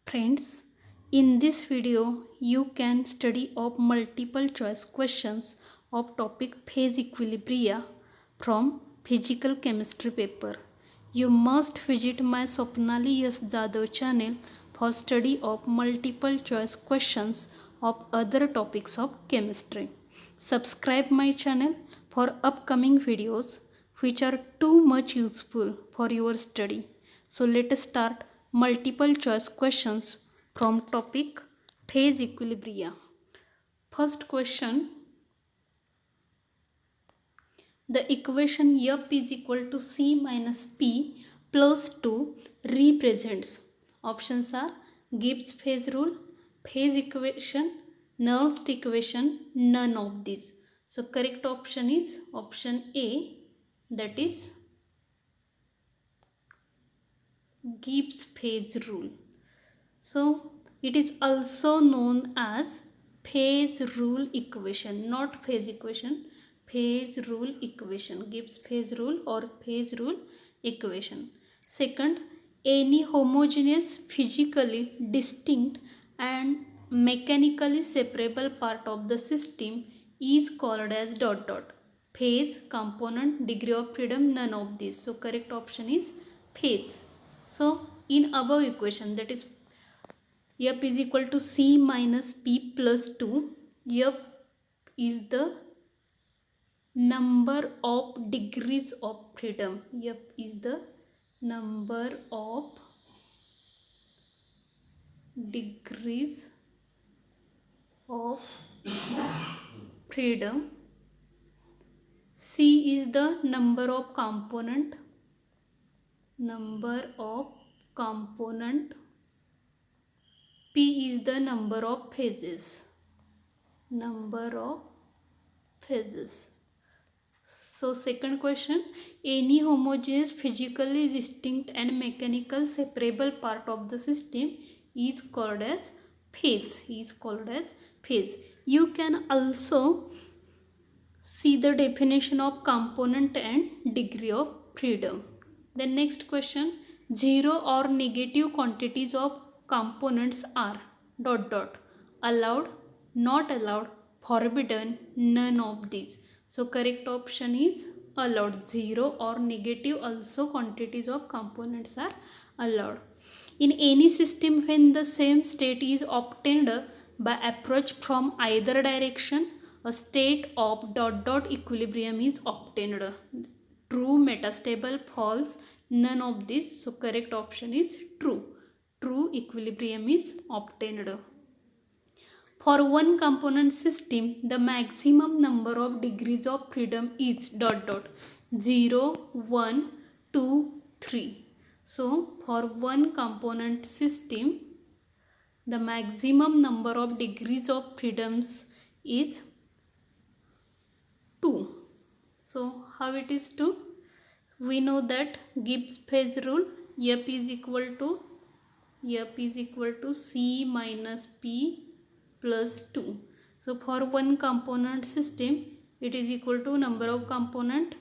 Friends, in this video, you can study of multiple choice questions of topic phase equilibria from physical chemistry paper. You must visit my Swapnali S. Jadhav channel for study of multiple choice questions of other topics of chemistry. Subscribe my channel for upcoming videos which are too much useful for your study. So let us start multiple choice questions from topic phase equilibria. First question, the equation F is equal to C minus P plus 2 represents. Options are Gibbs phase rule, phase equation, Nernst equation, none of these. So correct option is option A, that is Gibbs phase rule. So it is also known as phase rule equation, not phase equation, phase rule equation, Gibbs phase rule or phase rule equation. Second, any homogeneous, physically distinct and mechanically separable part of the system is called as dot dot. Phase, component, degree of freedom, none of these. So correct option is phase. So in above equation, that is F is equal to C minus P plus 2. F is the number of degrees of freedom. F is the number of degrees of freedom. C is the number of component. P is the number of phases. So second question, any homogeneous, physically distinct and mechanical separable part of the system is called as phase. You can also see the definition of component and degree of freedom. The next question, zero or negative quantities of components are dot dot allowed, not allowed, forbidden, none of these. So correct option is allowed. Zero or negative also quantities of components are allowed. In any system, when the same state is obtained by approach from either direction, a state of dot dot equilibrium is obtained. True, metastable, false, none of this. So correct option is true. True equilibrium is obtained. For one component system, the maximum number of degrees of freedom is dot dot 0, 1, 2, 3. So for one component system, the maximum number of degrees of freedoms is 2. So how it is 2? We know that Gibbs phase rule, F is equal to C minus P plus 2. So for one component system, it is equal to number of component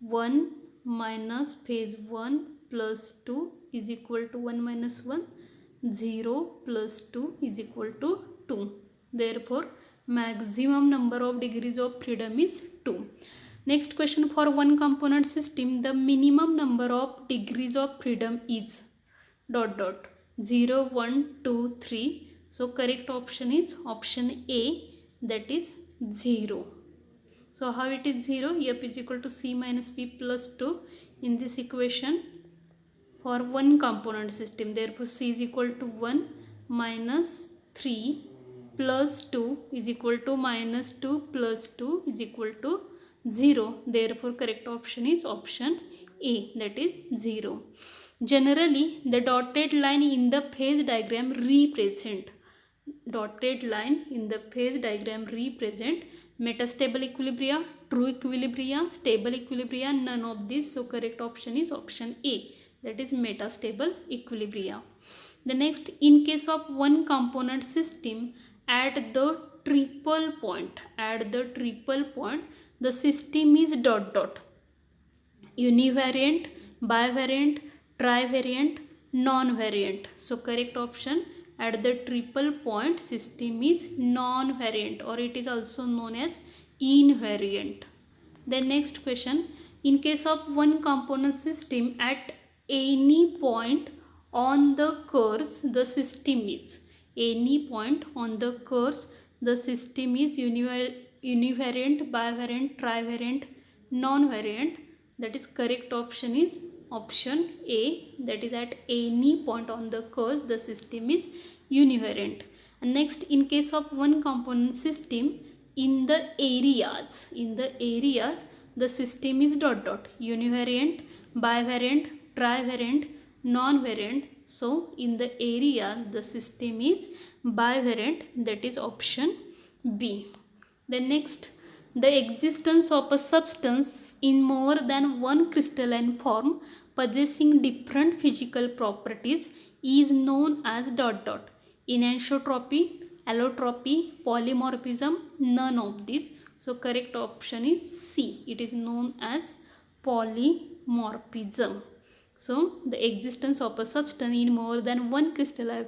1 minus phase 1 plus 2 is equal to 1 minus 1. 0 plus 2 is equal to 2. Therefore, maximum number of degrees of freedom is 2. Next question, for one component system, the minimum number of degrees of freedom is dot dot 0, 1, 2, 3. So correct option is option A, that is 0. So how it is 0? F is equal to C minus P plus 2 in this equation for one component system. Therefore C is equal to 1 minus 3 plus 2 is equal to minus 2 plus 2 is equal to 0. Therefore correct option is option A, that is 0. Generally, the dotted line in the phase diagram represent metastable equilibria, true equilibria, stable equilibria, none of these. So correct option is option A, that is metastable equilibria. The next, in case of one component system, at the triple point, the system is dot dot univariant, bivariant, trivariant, non-variant. So correct option at the triple point system is non-variant, or it is also known as invariant. The next question, in case of one component system at any point on the curves the system is, any point on the curves the system is univariant, bivariant, trivariant, non-variant. That is correct option is option A, that is at any point on the curves the system is univariant. And next, in case of one component system in the areas, the system is dot dot, univariant, bivariant, trivariant, non-variant. So in the area the system is bivariant, that is option B. The next, the existence of a substance in more than one crystalline form possessing different physical properties is known as dot dot. Enantropy, allotropy, polymorphism, none of these. So correct option is C. It is known as polymorphism. So the existence of a substance in more than one crystalline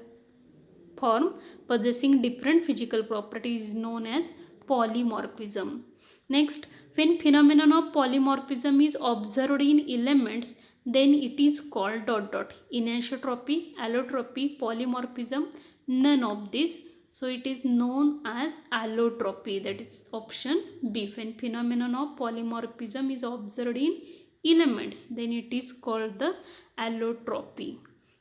form possessing different physical properties is known as polymorphism. Next, when phenomenon of polymorphism is observed in elements, then it is called dot dot. Enantropy, allotropy, polymorphism, none of this. So it is known as allotropy, that is option B. When phenomenon of polymorphism is observed in elements, then it is called the allotropy.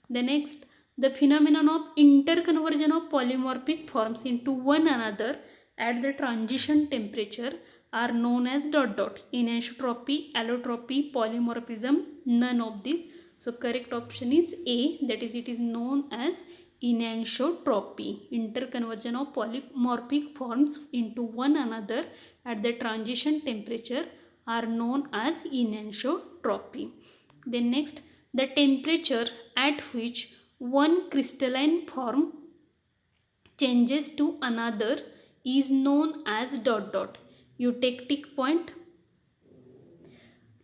The next, the phenomenon of interconversion of polymorphic forms into one another at the transition temperature are known as dot dot. Enantropy, allotropy, polymorphism, none of these. So correct option is A, that is it is known as enantropy. Interconversion of polymorphic forms into one another at the transition temperature are known as enantropy. Then next, the temperature at which one crystalline form changes to another is known as dot dot. Eutectic point,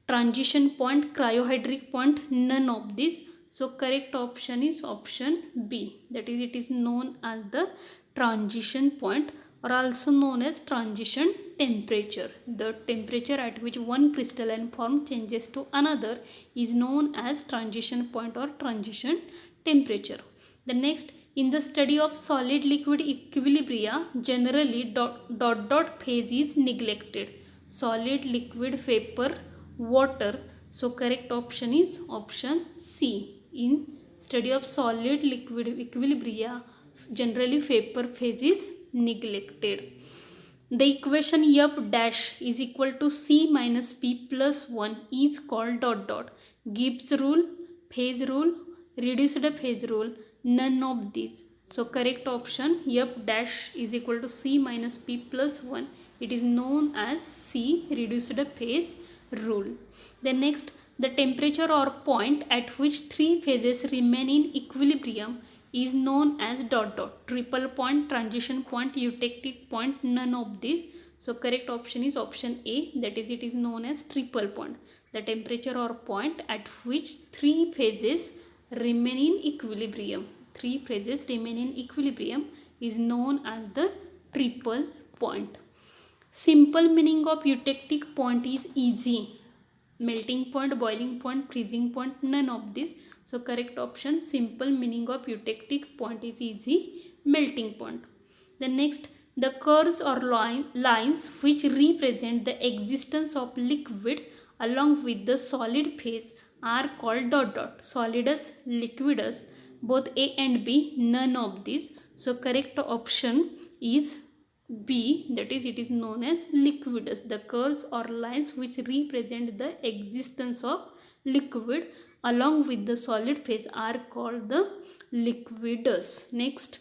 transition point, cryohydric point, none of these. So correct option is option B, that is it is known as the transition point, or also known as transition temperature. The temperature at which one crystalline form changes to another is known as transition point or transition temperature. The next, in the study of solid liquid equilibria, generally dot dot phase is neglected. Solid, liquid, vapor, water. So correct option is option C. In study of solid liquid equilibria, generally vapor phase is neglected. The equation F dash is equal to C minus P plus 1 is called dot dot. Gibbs rule, phase rule, reduced phase rule, none of these. So correct option F dash is equal to C minus P plus 1. It is known as C, reduced phase rule. The next, the temperature or point at which three phases remain in equilibrium is known as dot dot. Triple point, transition point, eutectic point, none of these. So correct option is option A, that is it is known as triple point. The temperature or point at which three phases remain in equilibrium. Three phases remain in equilibrium is known as the triple point. Simple meaning of eutectic point is easy. Melting point, boiling point, freezing point, none of this. So correct option, simple meaning of eutectic point is easy, melting point. The next, the curves or lines which represent the existence of liquid along with the solid phase are called dot dot. Solidus, liquidus, both A and B, none of these. So correct option is B, that is it is known as liquidus. The curves or lines which represent the existence of liquid along with the solid phase are called the liquidus. Next,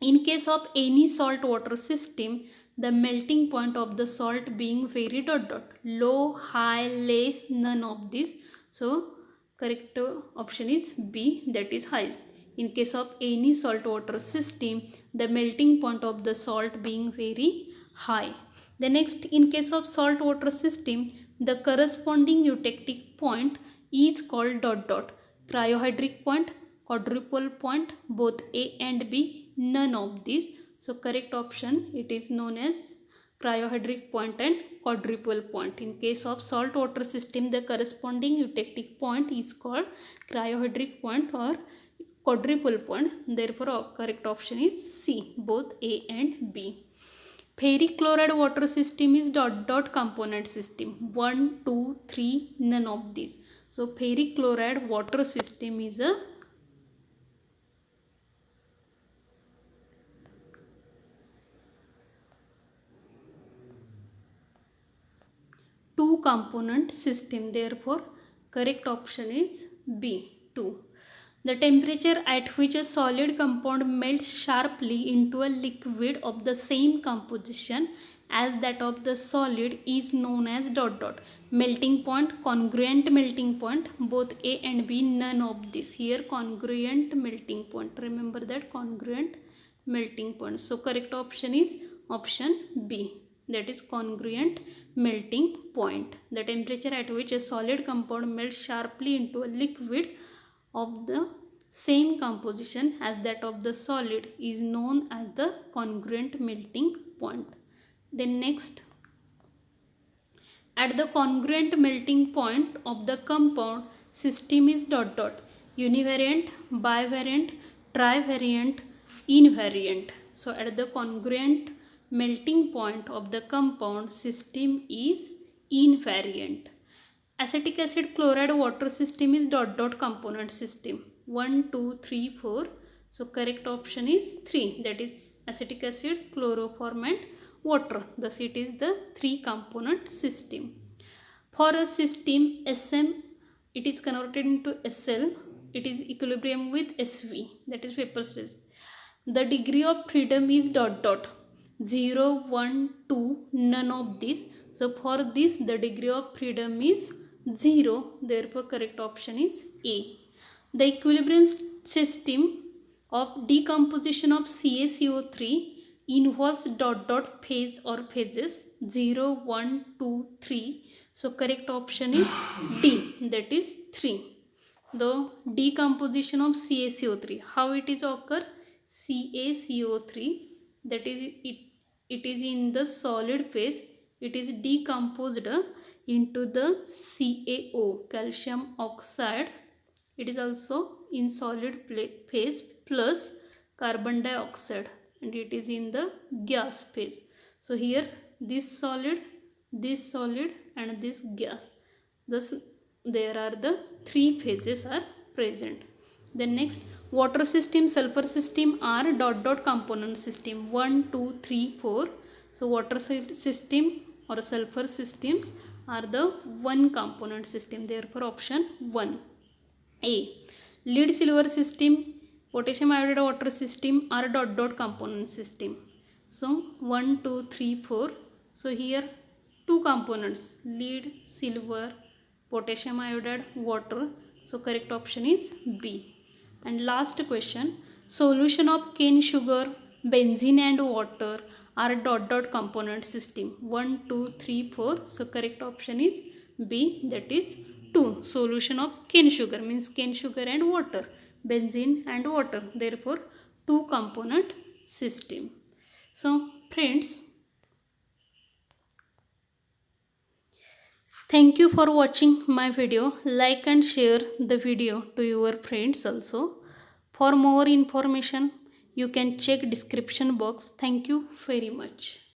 in case of any salt water system, the melting point of the salt being very dot dot, low, high, less, none of this. So correct option is B, that is high. In case of any salt water system, the melting point of the salt being very high. The next, in case of salt water system, the corresponding eutectic point is called dot dot. Cryohydric point, quadruple point, both A and B, none of these. So correct option, it is known as cryohydric point and quadruple point. In case of salt water system, the corresponding eutectic point is called cryohydric point or quadruple point. Therefore correct option is C, both A and B. Ferric chloride water system is dot dot component system. 1, 2, 3, none of these. So ferric chloride water system is a two component system. Therefore correct option is B, 2. The temperature at which a solid compound melts sharply into a liquid of the same composition as that of the solid is known as dot dot. Melting point, congruent melting point, both A and B, none of this. Here congruent melting point. Remember that, congruent melting point. So correct option is option B, that is congruent melting point. The temperature at which a solid compound melts sharply into a liquid of the same composition as that of the solid is known as the congruent melting point. Then next, at the congruent melting point of the compound, system is dot dot, univariant, bivariant, trivariant, invariant. So at the congruent melting point of the compound, system is invariant. Acetic acid chloride water system is dot dot component system. 1, 2, 3, 4. So correct option is 3, that is acetic acid, chloroform and water. Thus it is the 3 component system. For a system SM, it is converted into SL. It is equilibrium with SV, that is vapor stage. The degree of freedom is dot dot, 0, 1, 2, none of these. So for this the degree of freedom is 0. Therefore correct option is A. The equilibrium system of decomposition of CaCO3 involves dot dot phase or phases 0, 1, 2, 3. So correct option is D, that is 3. The decomposition of CaCO3, how it is occur? CaCO3, that is it is in the solid phase, it is decomposed into the CaO, calcium oxide. It is also in solid phase plus carbon dioxide, and it is in the gas phase. So here this solid and this gas, thus there are the 3 phases are present. Then next, water system, sulfur system are dot dot component system. 1, 2, 3, 4. So water system or sulfur systems are the 1 component system. Therefore option 1. A. Lead silver system, potassium iodide water system are dot dot component system. So 1, 2, 3, 4. So here 2 components, lead, silver, potassium iodide, water. So correct option is B. And last question, solution of cane sugar, benzene and water are dot dot component system. 1, 2, 3, 4. So correct option is B, that is 2. Solution of cane sugar means cane sugar and water, benzene and water. Therefore 2 component system. So friends, thank you for watching my video. Like and share the video to your friends also. For more information, you can check description box. Thank you very much.